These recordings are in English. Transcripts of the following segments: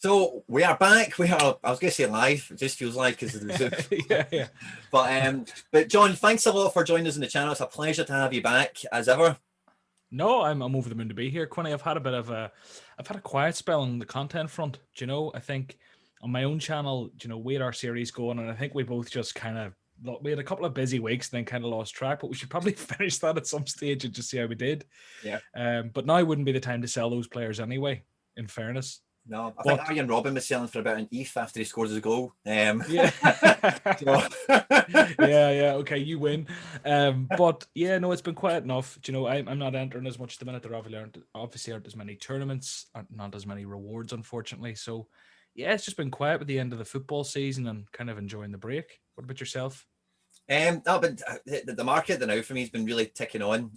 So we are back. We are. I was going to say live. It just feels like because of the Zoom. yeah. But John, thanks a lot for joining us on the channel. It's a pleasure to have you back as ever. No, I'm over the moon to be here, Quinny. I've had a quiet spell on the content front. Do you know? I think on my own channel, we had our series going, and I think we both just we had a couple of busy weeks, and then kind of lost track. But we should probably finish that at some stage and just see how we did. Yeah. But now wouldn't be the time to sell those players anyway. In fairness. No, I think Arjen Robben was selling for about an ETH after he scores his goal. Yeah. yeah. Okay, you win. But yeah, no, it's been quiet enough. I'm not entering as much at the minute. There obviously aren't as many tournaments, not as many rewards, unfortunately. So yeah, it's just been quiet with the end of the football season and kind of enjoying the break. What about yourself? No, but the market now for me has been really ticking on,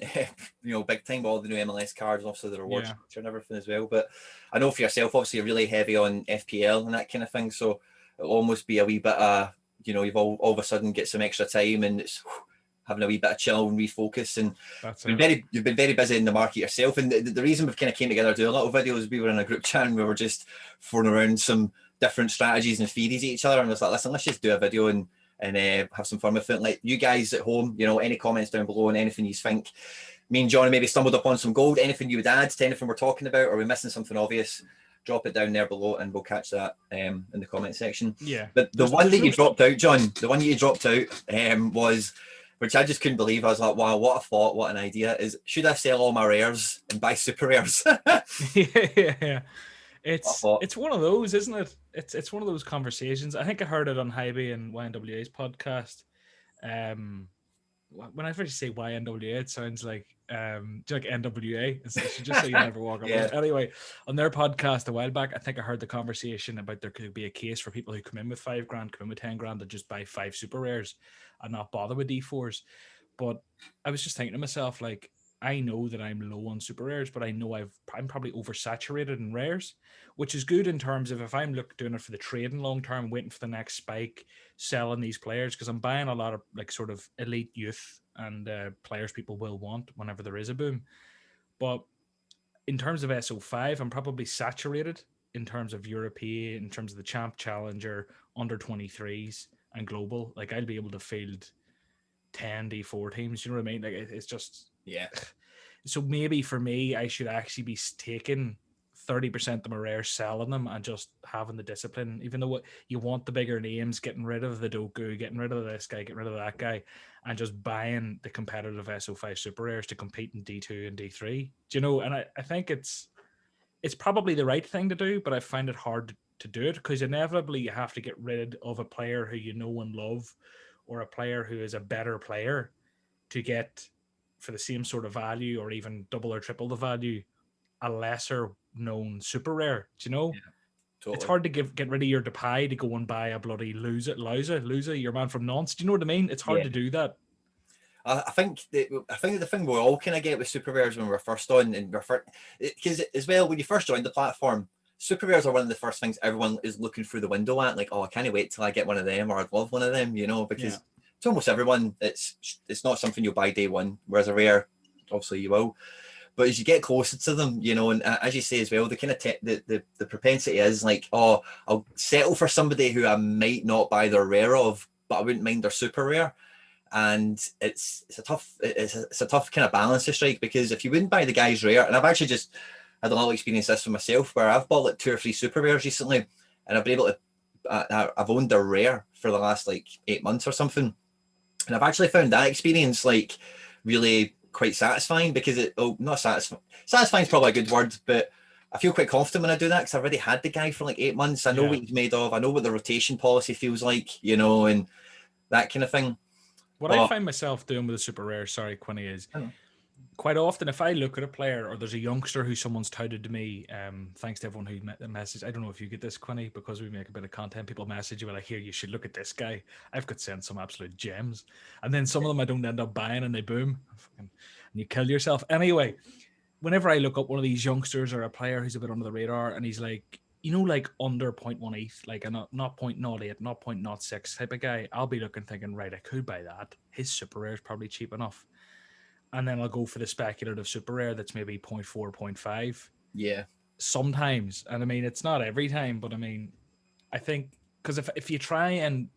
big time. All the new MLS cards, obviously the rewards structure and everything as well. But I know for yourself, obviously, you're really heavy on FPL and that kind of thing. So it'll almost be a wee bit you've all of a sudden get some extra time and it's having a wee bit of chill and refocus. And you've been very busy in the market yourself. And the reason we've kind of came together to do a little videos, we were in a group chat and we were just throwing around some different strategies and theories at each other. And I was like, listen, let's just do a video and have some fun with it. Like you guys at home, any comments down below and anything you think me and John maybe stumbled upon some gold, anything you would add to anything we're talking about, or we're missing something obvious, drop it down there below and we'll catch that in the comment section. Yeah. But the one that you dropped out, John, was, which I just couldn't believe. I was like, wow, what a thought, what an idea, is should I sell all my rares and buy super rares? yeah. It's one of those, isn't it? It's one of those conversations. I think I heard it on Hybe and YNWA's podcast. When I first say YNWA, it sounds like NWA. It's just so you never walk up. Anyway, on their podcast a while back, I think I heard the conversation about there could be a case for people who come in with $5,000, come in with 10 grand, and just buy 5 super rares and not bother with D4s. But I was just thinking to myself, like, I know that I'm low on super rares, but I know I'm probably oversaturated in rares, which is good in terms of if I'm doing it for the trading long term, waiting for the next spike, selling these players, because I'm buying a lot of like sort of elite youth and players people will want whenever there is a boom. But in terms of SO5, I'm probably saturated in terms of European, in terms of the Champ Challenger, under 23s and global. Like I'll be able to field 10 D4 teams, you know what I mean? Like it's just so maybe for me I should actually be taking 30% of my rares, selling them and just having the discipline, even though you want the bigger names, getting rid of the Doku, getting rid of this guy, getting rid of that guy, and just buying the competitive SO5 super rares to compete in D2 and D3. Do you know? And I think it's probably the right thing to do, but I find it hard to do it because inevitably you have to get rid of a player who you know and love, or a player who is a better player, to get for the same sort of value or even double or triple the value a lesser known super rare. Do you know? Yeah, totally. It's hard to get rid of your Depay to go and buy a bloody Louza, your man from Nantes. Do you know what I mean? It's hard to do that. I think the thing we all kind of get with super rares when we're first on, and because as well when you first join the platform, super rares are one of the first things everyone is looking through the window at. Like, oh, I can't wait till I get one of them, or I'd love one of them, because to almost everyone, it's not something you'll buy day one. Whereas a rare, obviously you will. But as you get closer to them, and as you say as well, the kind of the propensity is like, oh, I'll settle for somebody who I might not buy their rare of, but I wouldn't mind their super rare. And it's a tough kind of balance to strike, because if you wouldn't buy the guy's rare, and I've actually just had a little experience this for myself, where I've bought like 2 or 3 super rares recently, and I've been able to, I've owned their rare for the last like 8 months or something, and I've actually found that experience like really quite satisfying, because not satisfying is probably a good word, but I feel quite confident when I do that, because I've already had the guy for like 8 months. I know what he's made of. I know what the rotation policy feels like, and that kind of thing. What I find myself doing with the super rare, sorry, Quinny, is quite often if I look at a player or there's a youngster who someone's touted to me, thanks to everyone who messaged. I don't know if you get this, Quinny, because we make a bit of content. People message you like, here, you should look at this guy. I've got sent some absolute gems. And then some of them I don't end up buying and they boom. And you kill yourself. Anyway, whenever I look up one of these youngsters or a player who's a bit under the radar and he's like, like under 0.1 ETH, like a not 0.08, not 0.06 type of guy, I'll be thinking, right, I could buy that. His super rare is probably cheap enough. And then I'll go for the speculative super rare that's maybe 0.4, 0.5. Yeah. sometimes, and I mean it's not every time, but I mean I think because if you try and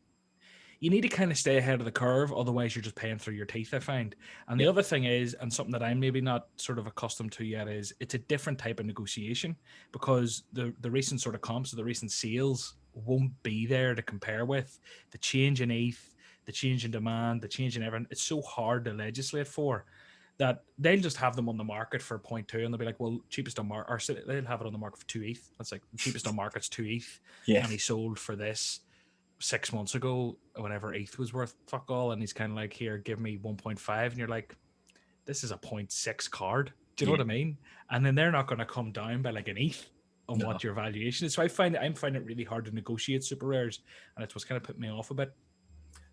you need to kind of stay ahead of the curve, otherwise you're just paying through your teeth, I find. And the other thing is, and something that I'm maybe not sort of accustomed to yet, is it's a different type of negotiation, because the recent sort of comps or the recent sales won't be there to compare with. The change in ETH, the change in demand, the change in everything, it's so hard to legislate for that they'll just have them on the market for 0.2, and they'll be like, well, cheapest on market, or they'll have it on the market for 2 ETH. That's like the cheapest on market's 2 ETH, and he sold for this 6 months ago, whenever ETH was worth fuck all, and he's kind of like, here, give me 1.5, and you're like, this is a 0.6 card. Do you know what I mean? And then they're not going to come down by like an ETH on what your valuation is. So I'm finding it really hard to negotiate super rares, and it's what's kind of put me off a bit.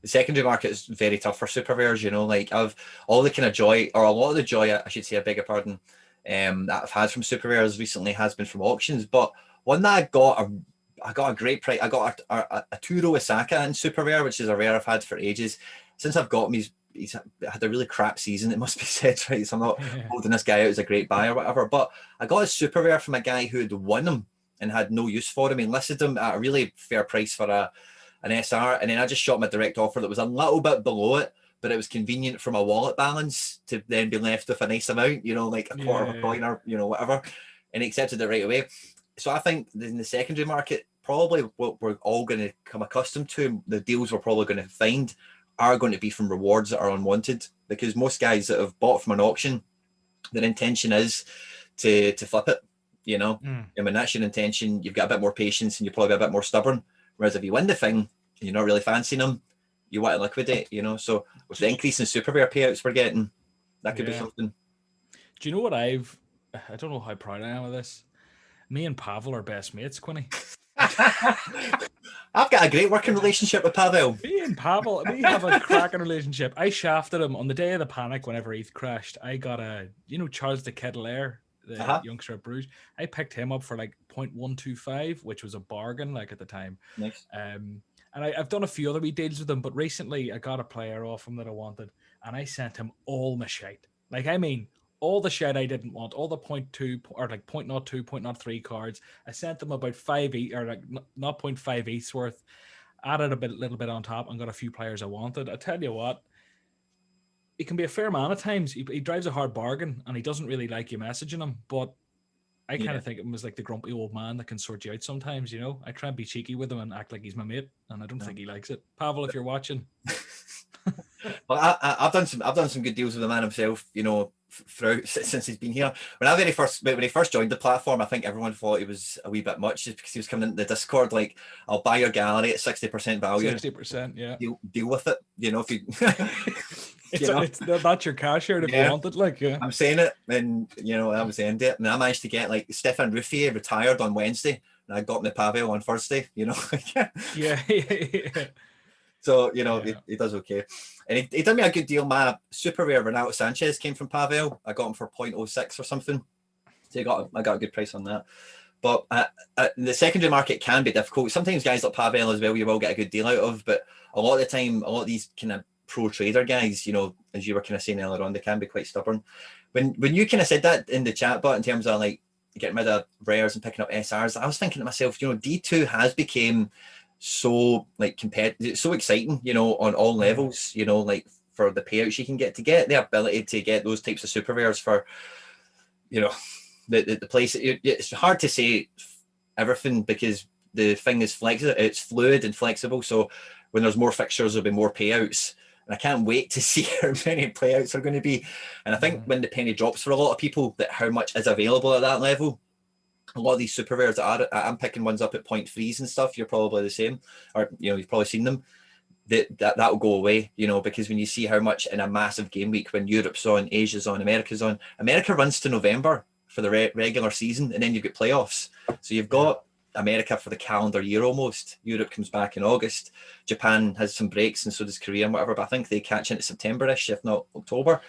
The secondary market is very tough for super rares, you know, like I've all the kind of joy, or a lot of the joy, I should say, I beg your pardon, that I've had from super rares recently has been from auctions. But one that I got a great price. I got a 2-row Osaka in super rare, which is a rare I've had for ages. Since I've got him, he's had a really crap season, it must be said, right? So I'm not holding this guy out as a great buy or whatever. But I got a super rare from a guy who had won him and had no use for him. He listed him at a really fair price for an SR, and then I just shot my direct offer that was a little bit below it, but it was convenient for my wallet balance to then be left with a nice amount, you know, like a quarter of a coin or, you know, whatever. And he accepted it right away. So I think in the secondary market, probably what we're all going to come accustomed to, the deals we're probably going to find are going to be from rewards that are unwanted, because most guys that have bought from an auction, their intention is to flip it, you know. And when that's your intention, you've got a bit more patience and you're probably a bit more stubborn. Whereas if you win the thing and you're not really fancying them, you want to liquidate, you know. So with the increase in super rare payouts we're getting, that could be something. Do you know what I don't know how proud I am of this. Me and Pawel are best mates, Quinny. I've got a great working relationship with Pawel. Me and Pawel, we have a cracking relationship. I shafted him on the day of the panic whenever ETH crashed. I got Charles de Ketelaere, the youngster at Bruges. I picked him up for like 0.125, which was a bargain like at the time. Nice. And I've done a few other wee deals with him, but recently I got a player off him that I wanted, and I sent him all my shite. Like, I mean, all the shit I didn't want, all the 0.2 or like 0.02, 0.03 cards. I sent them about 5 ETH, or like not 0.5 ETH's worth, added little bit on top, and got a few players I wanted. I tell you what, he can be a fair man at times. He drives a hard bargain, and he doesn't really like you messaging him, but I kind of think of him as like the grumpy old man that can sort you out sometimes, you know. I try and be cheeky with him and act like he's my mate, and I don't think he likes it. Pawel, if you're watching. Well, I've done some good deals with the man himself, you know, throughout since he's been here. When he first joined the platform, I think everyone thought he was a wee bit much, just because he was coming into the Discord like, I'll buy your gallery at 60% value. 60%, yeah. Deal with it, you know. If you, it's not your cash out if you want it, like, yeah. I'm saying it, and you know, I was end it, and I managed to get like Stefan Ruffier retired on Wednesday, and I got him the Pawel on Thursday, you know. yeah. So, you know, he does okay. And he did me a good deal. My super rare Renato Sanchez came from Pawel. I got him for 0.06 or something. So I got a good price on that. But the secondary market can be difficult. Sometimes guys like Pawel as well, you will get a good deal out of. But a lot of the time, a lot of these kind of pro trader guys, you know, as you were kind of saying earlier on, they can be quite stubborn. When you kind of said that in the chat, but in terms of like getting rid of rares and picking up SRs, I was thinking to myself, you know, D2 has become so like competitive, so exciting, you know, on all levels, you know, like for the payouts you can get the ability to get those types of super rares for, you know, the place. It's hard to say everything because the thing is flexible, it's fluid and flexible. So when there's more fixtures, there'll be more payouts. And I can't wait to see how many payouts are going to be. And I think when the penny drops for a lot of people, that how much is available at that level. A lot of these super rares that I'm picking ones up at 0.3s and stuff, you're probably the same, or you know, you've probably seen them. That will go away, you know, because when you see how much in a massive game week, when Europe's on, Asia's on, America's on, America runs to November for the regular season, and then you've got playoffs. So you've got America for the calendar year almost. Europe comes back in August. Japan has some breaks, and so does Korea and whatever. But I think they catch into September-ish, if not October.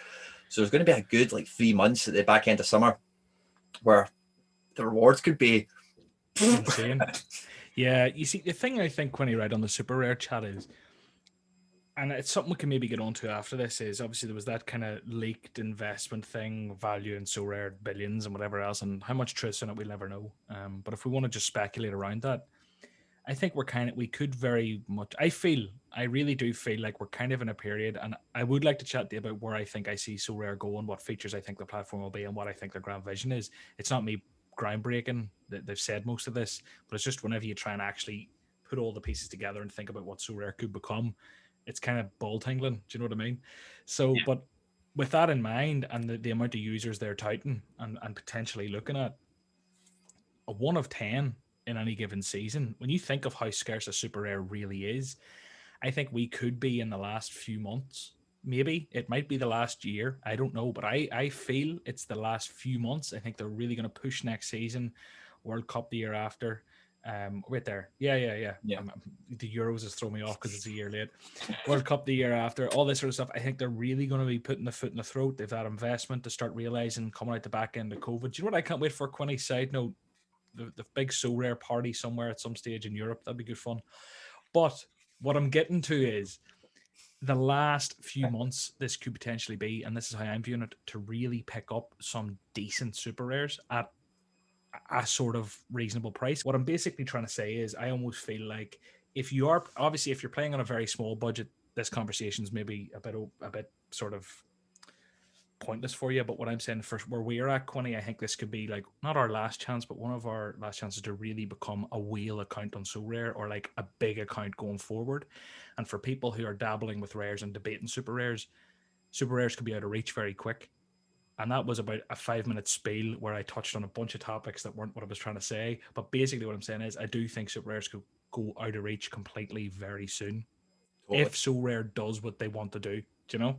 So there's going to be a good like 3 months at the back end of summer where the rewards could be insane. Yeah, you see, the thing I think, Quinny, right on the super rare chat is, and it's something we can maybe get onto after this, is obviously there was that kind of leaked investment thing, value in SoRare billions and whatever else, and how much truth in it we'll never know. But if we want to just speculate around that, I think we could very much, I really do feel like we're kind of in a period, and I would like to chat to you about where I think I see SoRare going, what features I think the platform will be, and what I think their grand vision is. It's not me groundbreaking, they've said most of this, but it's just whenever you try and actually put all the pieces together and think about what SoRare could become, it's kind of ball tingling. Do you know what I mean? So, Yeah. but with that in mind, and the amount of users they're touting and potentially looking at, a 1 of 10 in any given season, when you think of how scarce a super rare really is, I think we could be in the last few months. Maybe it might be the last year. I don't know, but I feel it's the last few months. I think they're really going to push next season, World Cup the year after. Right there. Yeah. The Euros has thrown me off because it's a year late. World Cup the year after, all this sort of stuff. I think they're really going to be putting the foot in the throat. They've had investment to start realizing coming out the back end of COVID. Do you know what I can't wait for? Quinny, side note, the big SoRare party somewhere at some stage in Europe. That'd be good fun. But what I'm getting to is the last few months, this could potentially be, and this is how I'm viewing it, to really pick up some decent super rares at a sort of reasonable price. What I'm basically trying to say is I almost feel like if you're playing on a very small budget, this conversation's maybe a bit sort of pointless for you. But what I'm saying, for where we're at, Quinny, I think this could be like not our last chance, but one of our last chances to really become a whale account on SoRare, or like a big account going forward. And for people who are dabbling with rares and debating super rares could be out of reach very quick. And that was about a 5-minute spiel where I touched on a bunch of topics that weren't what I was trying to say. But basically what I'm saying is I do think super rares could go out of reach completely very soon. Totally. If SoRare does what they want to do, do you know?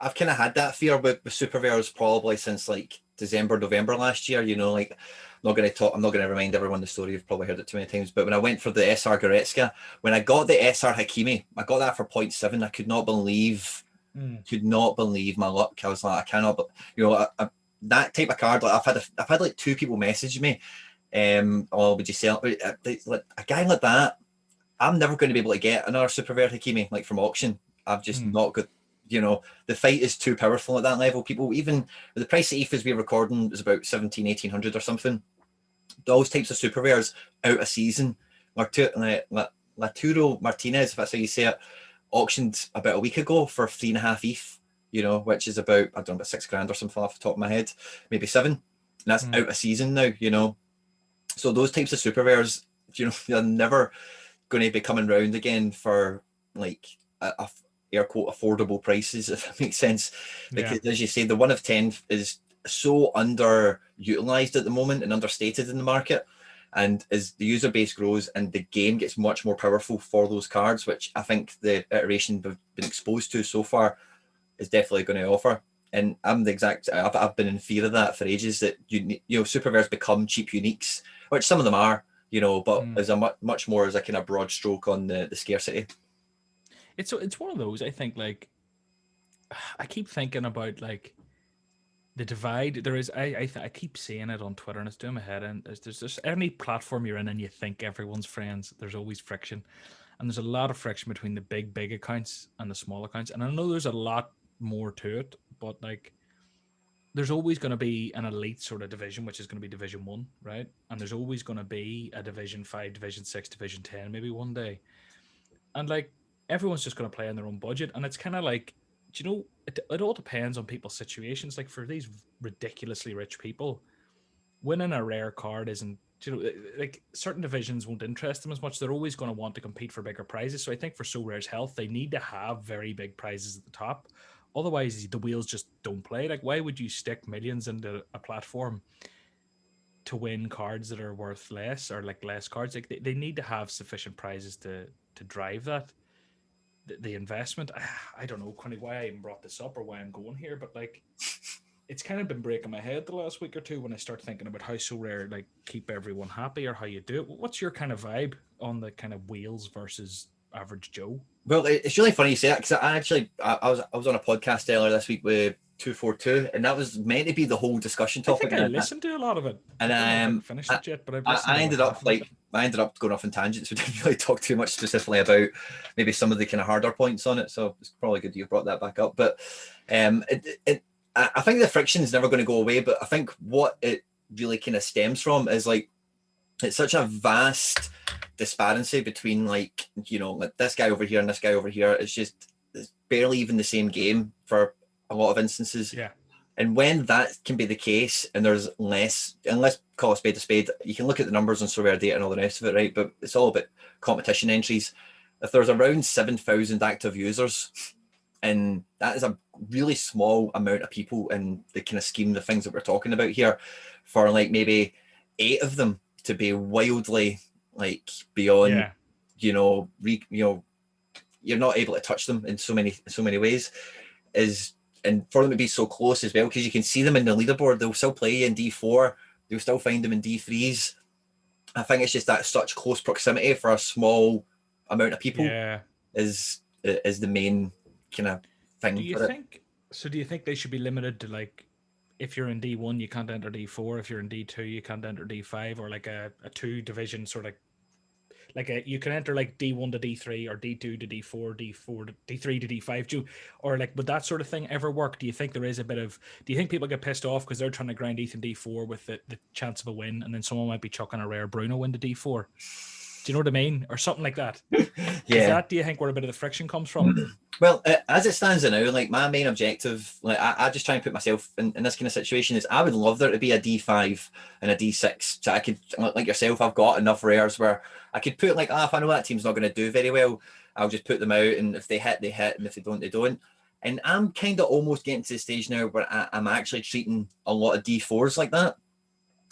I've kind of had that fear with super rares probably since like December, November last year. You know, like I'm not going to remind everyone the story. You've probably heard it too many times. But when I went for the SR Goretzka, when I got the SR Hakimi, I got that for 0.7. I could not believe my luck. I was like, I cannot. But you know, that type of card, like I've had like 2 people message me. Oh, would you sell it? Like a guy like that, I'm never going to be able to get another super rare Hakimi like from auction. I've just not got. You know, the fight is too powerful at that level. People, even the price of ETH as we're recording is about 1800 or something. Those types of super rares out of season. Laturo Martinez, if that's how you say it, auctioned about a week ago for 3.5 ETH, you know, which is about, I don't know, about $6,000 or something off the top of my head, maybe 7. And that's out of season now, you know. So those types of super rares, you know, they're never going to be coming round again for like a air quote affordable prices, if that makes sense. Because as you say, the 1 of 10 is so underutilized at the moment and understated in the market. And as the user base grows and the game gets much more powerful for those cards, which I think the iteration we've been exposed to so far is definitely going to offer. And I'm I've been in fear of that for ages, that you know, super rares become cheap uniques, which some of them are, you know, but as a much more as a kind of broad stroke on the scarcity. It's one of those, I think, like, I keep thinking about like the divide there is. I keep seeing it on Twitter and it's doing my head in. There's just any platform you're in and you think everyone's friends, there's always friction. And there's a lot of friction between the big accounts and the small accounts. And I know there's a lot more to it, but like there's always going to be an elite sort of division, which is going to be Division 1, right? And there's always going to be a Division 5, Division 6, Division 10, maybe one day. And like everyone's just going to play on their own budget. And it's kind of like, do you know, it all depends on people's situations. Like for these ridiculously rich people, winning a rare card isn't, you know, like certain divisions won't interest them as much. They're always going to want to compete for bigger prizes. So I think for SoRare's health, they need to have very big prizes at the top. Otherwise, the wheels just don't play. Like, why would you stick millions into a platform to win cards that are worth less, or like less cards? Like they need to have sufficient prizes to drive that. The investment. I don't know, Quinny, why I even brought this up or why I'm going here, but like it's kind of been breaking my head the last week or two when I start thinking about how SoRare like keep everyone happy or how you do it. What's your kind of vibe on the kind of wheels versus average Joe? Well, it's really funny you say that, because I was on a podcast earlier this week with 242, and that was meant to be the whole discussion topic. I think I listened to a lot of it. And I haven't finished it yet, but I ended up like I ended up going off on tangents. We didn't really talk too much specifically about maybe some of the kind of harder points on it. So it's probably good you brought that back up. But I think the friction is never going to go away. But I think what it really kind of stems from is like, it's such a vast disparity between like, you know, like this guy over here and this guy over here. It's barely even the same game for a lot of instances. Yeah. And when that can be the case, and there's less, and let's call a spade, you can look at the numbers on SoRare data and all the rest of it, right? But it's all about competition entries. If there's around 7,000 active users, and that is a really small amount of people in the kind of scheme of things that we're talking about here, for like maybe 8 of them to be wildly like beyond, you know, you're not able to touch them in so many ways, and for them to be so close as well, because you can see them in the leaderboard, they'll still play in D4, you'll still find them in D3s. I think it's just that such close proximity for a small amount of people is the main kind of thing. Do you think they should be limited to, like, if you're in D1 you can't enter D4, if you're in D2 you can't enter D5, or like a 2 division sort of, like you can enter like D1 to D3 or D2 to D4, D4 to D3 to D5, or like, would that sort of thing ever work? Do you think there is a bit of, do you think people get pissed off because they're trying to grind ETH in D4 with the chance of a win, and then someone might be chucking a rare Bruno into D4? Do you know what I mean? Or something like that. Is that, do you think, where a bit of the friction comes from? Well, as it stands now, like my main objective, like I just try and put myself in this kind of situation, is I would love there to be a D5 and a D6. So I could, like yourself, I've got enough rares where I could put like, if I know that team's not going to do very well, I'll just put them out, and if they hit, they hit, and if they don't, they don't. And I'm kind of almost getting to the stage now where I'm actually treating a lot of D4s like that.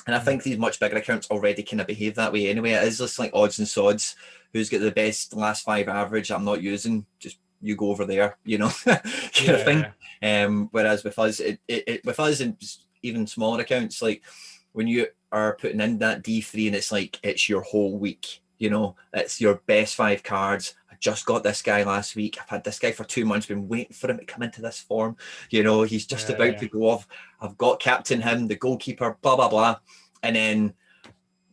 And I think these much bigger accounts already kind of behave that way anyway. It is just like odds and sods. Who's got the best last 5 average I'm not using? Just you go over there, you know, kind of thing. Whereas with us, with us and even smaller accounts, like when you are putting in that D3 and it's like, it's your whole week, you know, it's your best 5 cards. I just got this guy last week. I've had this guy for 2 months, been waiting for him to come into this form. You know, he's just about to go off. I've got captain him, the goalkeeper, blah, blah, blah. And then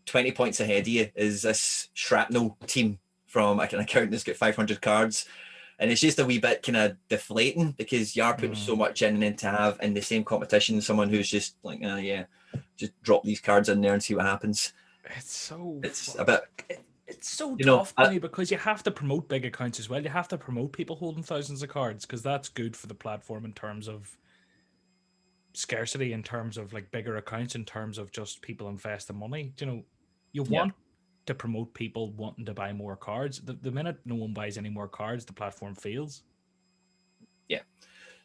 20 points ahead of you is this shrapnel team from an account that's got 500 cards. And it's just a wee bit kind of deflating, because you are putting so much in, and then to have in the same competition someone who's just like, just drop these cards in there and see what happens. It's a bit... It's so tough for me, because you have to promote big accounts as well. You have to promote people holding thousands of cards, because that's good for the platform in terms of scarcity, in terms of like bigger accounts, in terms of just people investing money. You know, you want to promote people wanting to buy more cards. The minute no one buys any more cards, the platform fails.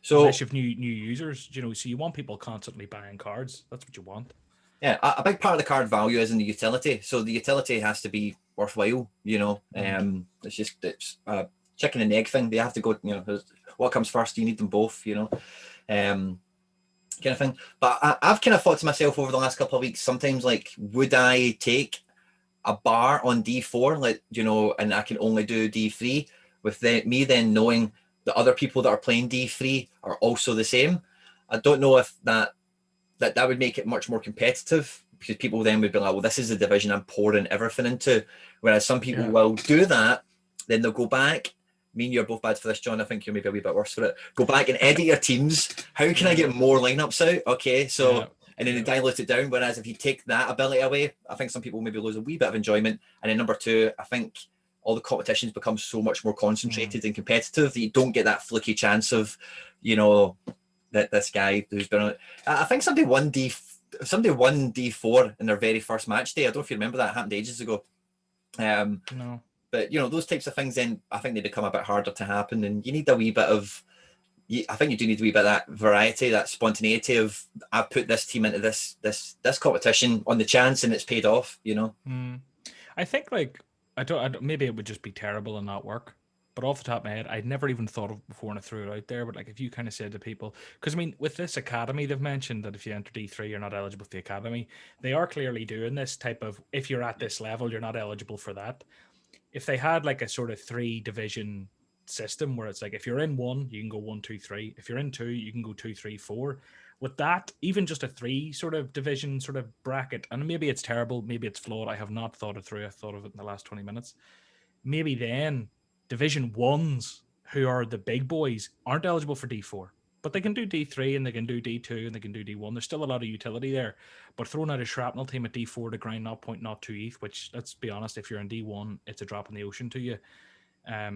So unless you have new users, you know, so you want people constantly buying cards. That's what you want. Yeah, a big part of the card value is in the utility. So the utility has to be worthwhile, you know. It's a chicken and egg thing. They have to go, you know, what comes first? You need them both, you know, kind of thing. But I've kind of thought to myself over the last couple of weeks, sometimes like, would I take a bar on D4, like, you know, and I can only do D3, with me then knowing that other people that are playing D3 are also the same? I don't know if that would make it much more competitive, because people then would be like, well, this is the division I'm pouring everything into. Whereas some people will do that, then they'll go back. Me and you're both bad for this, John. I think you're maybe a wee bit worse for it. Go back and edit your teams. How can I get more lineups out? Okay, so and then they dilute it down. Whereas if you take that ability away, I think some people maybe lose a wee bit of enjoyment. And then number 2, I think all the competitions become so much more concentrated and competitive that you don't get that fluky chance of, you know, that this guy who's been on it. I think somebody won D4 in their very first match day. I don't know if you remember that. It happened ages ago. No. But, you know, those types of things, then I think they become a bit harder to happen, and you need a wee bit of, I think you do need a wee bit of that variety, that spontaneity of, I've put this team into this competition on the chance, and it's paid off, you know? I think, like, I don't, maybe it would just be terrible and not work. But off the top of my head, I'd never even thought of it before and I threw it out there. But like, if you kind of said to people, because I mean, with this academy, they've mentioned that if you enter D3, you're not eligible for the academy. They are clearly doing this type of, if you're at this level, you're not eligible for that. If they had like a sort of 3 division system where it's like, if you're in 1, you can go 1, 2, 3. If you're in 2, you can go 2, 3, 4. with that, even just a 3 sort of division sort of bracket, and maybe it's terrible, maybe it's flawed. I have not thought it through. I thought of it in the last 20 minutes. Maybe then Division 1s, who are the big boys, aren't eligible for D4, but they can do D3 and they can do D2 and they can do D1. There's still a lot of utility there, but throwing out a shrapnel team at D4 to grind 0.02 ETH, which, let's be honest, if you're in D1, it's a drop in the ocean to you. I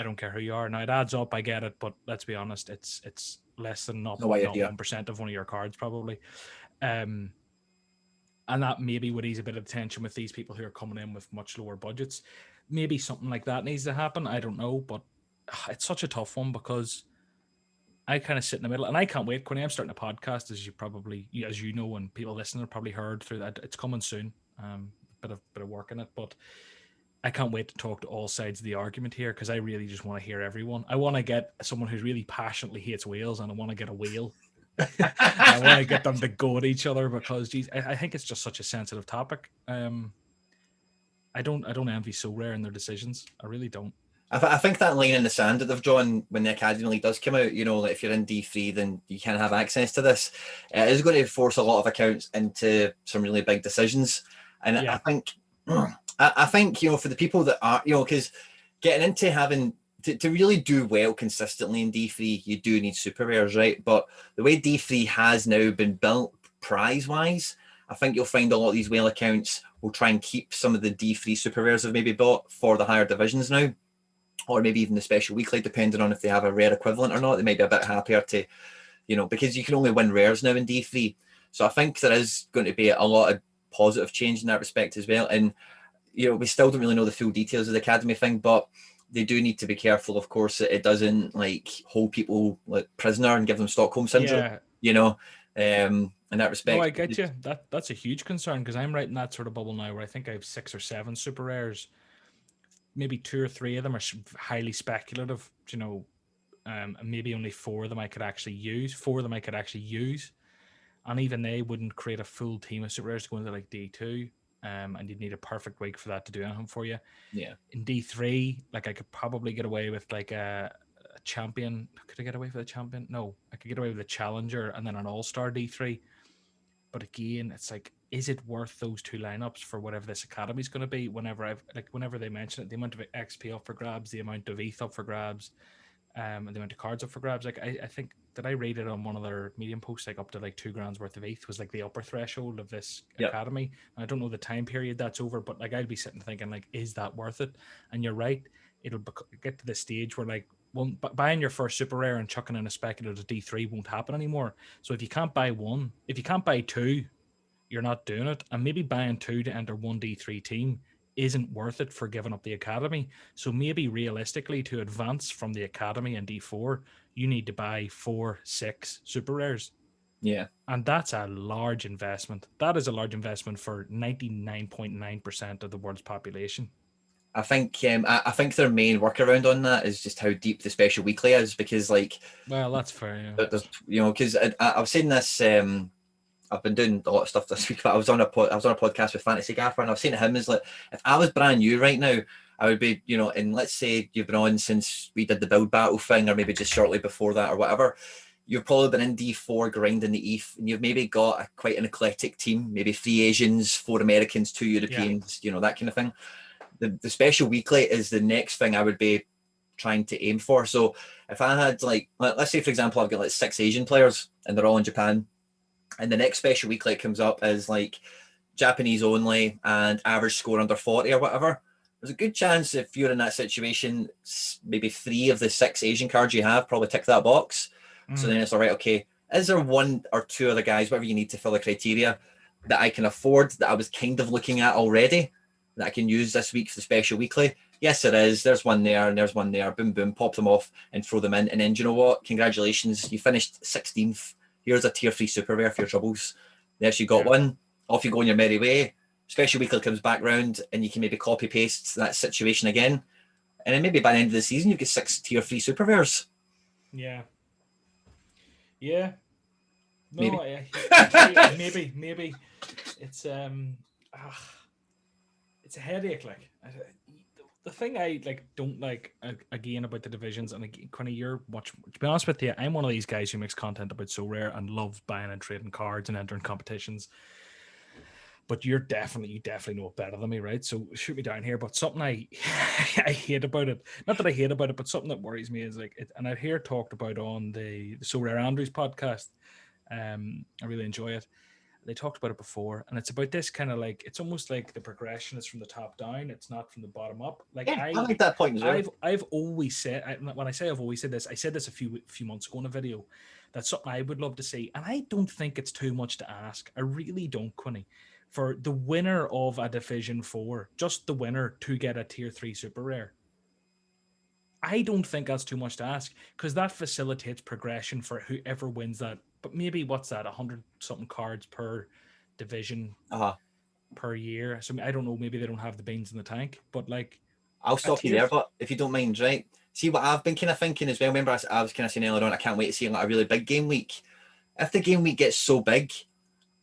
don't care who you are. Now it adds up, I get it, but let's be honest, it's less than 0.01% of one of your cards probably. And that maybe would ease a bit of tension with these people who are coming in with much lower budgets. Maybe something like that needs to happen. I don't know, but it's such a tough one because I kind of sit in the middle, and I can't wait. When I'm starting a podcast, as you know, and people listening have probably heard through that, it's coming soon. Bit of work in it, but I can't wait to talk to all sides of the argument here because I really just want to hear everyone. I want to get someone who really passionately hates whales, and I want to get a whale. I want to get them to go at each other because, geez, I think it's just such a sensitive topic. I don't envy SoRare and their decisions. I really don't. I think that line in the sand that they've drawn when the Academy League does come out, like if you're in D3, then you can't have access to this. It is going to force a lot of accounts into some really big decisions. And I think, for the people that are, because getting into having to really do well consistently in D3, you do need super rares, right? But the way D3 has now been built prize-wise, I think you'll find a lot of these whale accounts will try and keep some of the D3 super rares they've maybe bought for the higher divisions now, or maybe even the special weekly, depending on if they have a rare equivalent or not. They may be a bit happier to, because you can only win rares now in D3. So I think there is going to be a lot of positive change in that respect as well. And, we still don't really know the full details of the Academy thing, but they do need to be careful, of course, that it doesn't hold people like prisoner and give them Stockholm syndrome, in that respect. No, I get you. That's a huge concern because I'm right in that sort of bubble now where I think I have 6 or 7 super rares. Maybe 2 or 3 of them are highly speculative, and maybe only 4 of them I could actually use. 4 of them I could actually use. And even they wouldn't create a full team of super rares to go into like D2. And you'd need a perfect week for that to do anything for you. Yeah. In D3, like I could probably get away with like a champion. Could I get away with a champion? No, I could get away with a challenger and then an all-star D3. But again, it's like, is it worth those 2 lineups for whatever this academy is going to be? Whenever they mention it, the amount of XP up for grabs, the amount of ETH up for grabs, and the amount of cards up for grabs. Like I think that I rated on one of their Medium posts, like up to like 2 grand's worth of ETH was like the upper threshold of this academy. And I don't know the time period that's over, but like I'd be sitting thinking like, is that worth it? And you're right, it'll get to the stage where like, well, buying your first super rare and chucking in a speculative D3 won't happen anymore. So if you can't buy 1, if you can't buy 2, you're not doing it. And maybe buying 2 to enter 1 D3 team isn't worth it for giving up the academy. So maybe realistically, to advance from the academy in D4, you need to buy 4, 6 super rares. Yeah. And that's a large investment. That is a large investment for 99.9% of the world's population. I think their main workaround on that is just how deep the special weekly is, because well, that's fair, because I was saying this, I've been doing a lot of stuff this week, but I was on a podcast with Fantasy Gaffer, and I was saying to him, is like, if I was brand new right now, I would be, and let's say you've been on since we did the build battle thing, or maybe just shortly before that or whatever, you've probably been in D4 grinding the ETH, and you've maybe got quite an eclectic team, maybe 3 Asians, 4 Americans, 2 Europeans, that kind of thing. The special weekly is the next thing I would be trying to aim for. So if I had let's say for example, I've got 6 Asian players and they're all in Japan, and the next special weekly that comes up is Japanese only and average score under 40 or whatever, there's a good chance if you're in that situation, maybe 3 of the 6 Asian cards you have probably tick that box. So then it's all right, okay, is there 1 or 2 other guys, whatever you need to fill the criteria, that I can afford, that I was kind of looking at already, that I can use this week for the special weekly? Yes, there is. There's 1 there and there's 1 there. Boom, boom, pop them off and throw them in. And then, you know what? Congratulations. You finished 16th. Here's a tier 3 super rare for your troubles. There's you got 1. Off you go on your merry way. Special weekly comes back round and you can maybe copy paste that situation again. And then maybe by the end of the season, you get 6 tier 3 super rares. Yeah. Yeah. No, maybe. It's a headache. The the thing I don't like again about the divisions, and again, Quinny, you're much. To be honest with you, I'm one of these guys who makes content about SoRare and loves buying and trading cards and entering competitions. But you definitely know it better than me, right? So shoot me down here. But something I I hate about it, not that I hate about it, but something that worries me is like, and I hear talked about on the SoRare Andrews podcast. I really enjoy it. They talked about it before, and it's about this kind of like, it's almost like the progression is from the top down. It's not from the bottom up. Like Yeah, I like that point as well. I've always said, when I say I've always said this, I said this a few months ago in a video. That's something I would love to see, and I don't think it's too much to ask. I really don't, Quinny. For the winner of a Division 4, just the winner, to get a Tier 3 Super Rare. I don't think that's too much to ask, because that facilitates progression for whoever wins that. But maybe, what's that, 100-something cards per division per year? So I don't know, maybe they don't have the beans in the tank, but like... I'll stop you there, but if you don't mind, right? See, what I've been kind of thinking as well, remember I was kind of saying earlier on, I can't wait to see like a really big game week. If the game week gets so big,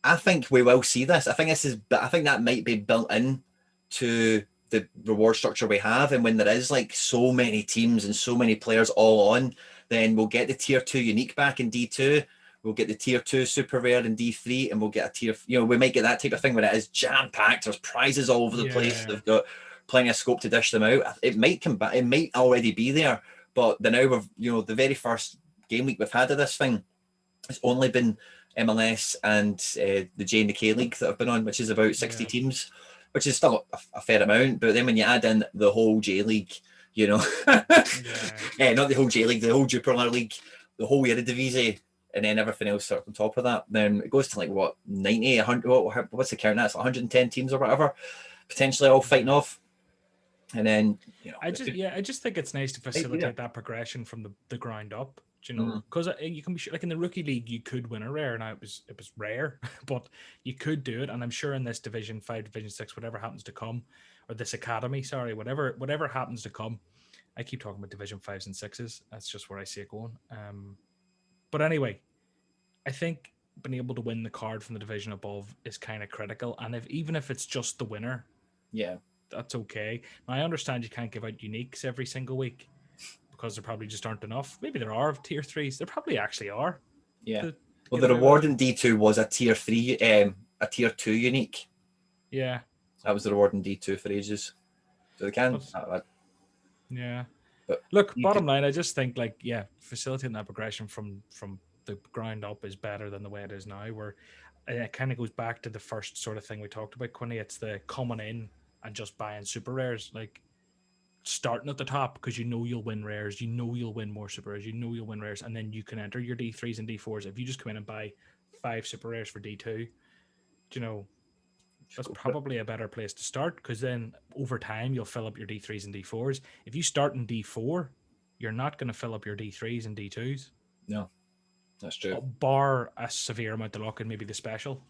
I think we will see this. I think that might be built in to the reward structure we have. And when there is like so many teams and so many players all on, then we'll get the tier 2 unique back in D2. We'll get the tier 2 super rare in D3, and we'll get a tier, we might get that type of thing where it is jam packed. There's prizes all over the place. They've got plenty of scope to dish them out. It might come back. It might already be there, but now we've, the very first game week we've had of this thing, it's only been MLS and the J and the K League that have been on, which is about 60 teams, which is still a fair amount. But then when you add in the whole J League, not the whole J League, the whole Jupiler League, the whole Eredivisie, and then everything else on top of that, then it goes to like what, 90, 100, what's the count? That's 110 teams or whatever, potentially all fighting off. And then I just think it's nice to facilitate that progression from the ground up. Because you can be like in the rookie league, you could win a rare. Now it was rare, but you could do it. And I'm sure in this Division 5, Division 6, whatever happens to come, or this academy, sorry, whatever happens to come. I keep talking about Division 5s and 6s. That's just where I see it going. But anyway, I think being able to win the card from the division above is kind of critical. And even if it's just the winner, that's okay. Now, I understand you can't give out uniques every single week, because there probably just aren't enough. Maybe there are tier 3s. There probably actually are. Yeah. Well, the reward in D2 was a tier 3, a tier 2 unique. Yeah. That was the reward in D2 for ages. So they can. Yeah. But look, bottom line, I just think facilitating that progression from the ground up is better than the way it is now, where it kind of goes back to the first sort of thing we talked about, Quinny. It's the coming in and just buying super rares, like starting at the top, because you'll win rares, you'll win more super rares, you'll win rares, and then you can enter your D3s and D4s. If you just come in and buy 5 super rares for D2, that's probably a better place to start, because then over time you'll fill up your D3s and D4s. If you start in D4, you're not going to fill up your D3s and D2s. No, that's true. Bar a severe amount of luck and maybe the special,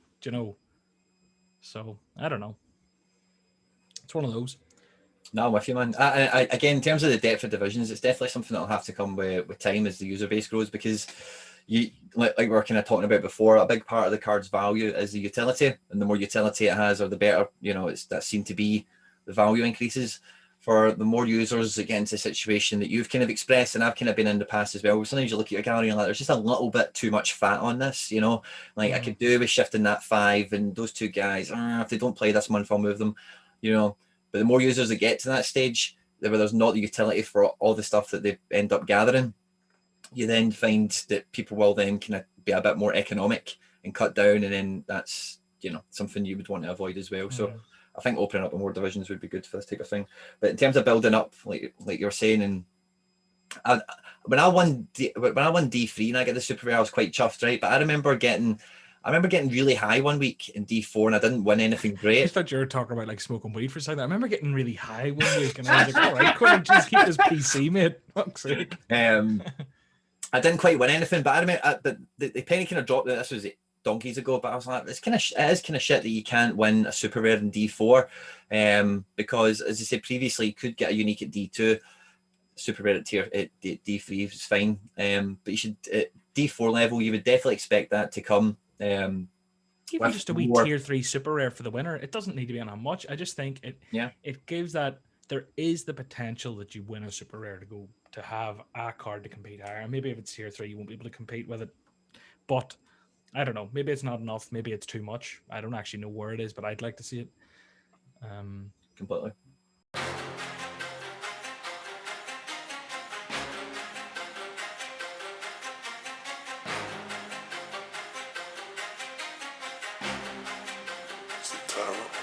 So I don't know. It's one of those. No, I'm with you, man. I again, in terms of the depth of divisions, it's definitely something that'll have to come with time as the user base grows, because you, like we were kind of talking about before, a big part of the card's value is the utility, and the more utility it has, or the better, that seemed to be the value increases. For the more users that get into a situation that you've kind of expressed, and I've kind of been in the past as well, sometimes you look at your gallery and there's just a little bit too much fat on this, I could do with shifting that 5, and those 2 guys, if they don't play this month, I'll move them, But the more users that get to that stage, where there's not the utility for all the stuff that they end up gathering, you then find that people will then kind of be a bit more economic and cut down, and then that's something you would want to avoid as well. So I think opening up more divisions would be good for this type of thing. But in terms of building up, like you're saying, and when I won D3 and I get the super rare, I was quite chuffed, right? But I remember getting really high one week in D4, and I didn't win anything great. I thought you were talking about like smoking weed for a second. I remember getting really high one week, and I was like, all right, Quinn, just keep this PC, mate. Fuck's sake. I didn't quite win anything, but I remember the penny kind of dropped. This was donkeys ago, but I was like, it is kind of shit that you can't win a super rare in D4, because as I said previously, you could get a unique at D2, super rare at D3 is fine, but you should at D4 level, you would definitely expect that to come. Even just a wee tier 3 super rare for the winner, it doesn't need to be on how much. I just think it gives that there is the potential that you win a super rare to have a card to compete higher. And maybe if it's tier 3, you won't be able to compete with it. But I don't know. Maybe it's not enough. Maybe it's too much. I don't actually know where it is, but I'd like to see it. Completely. Time.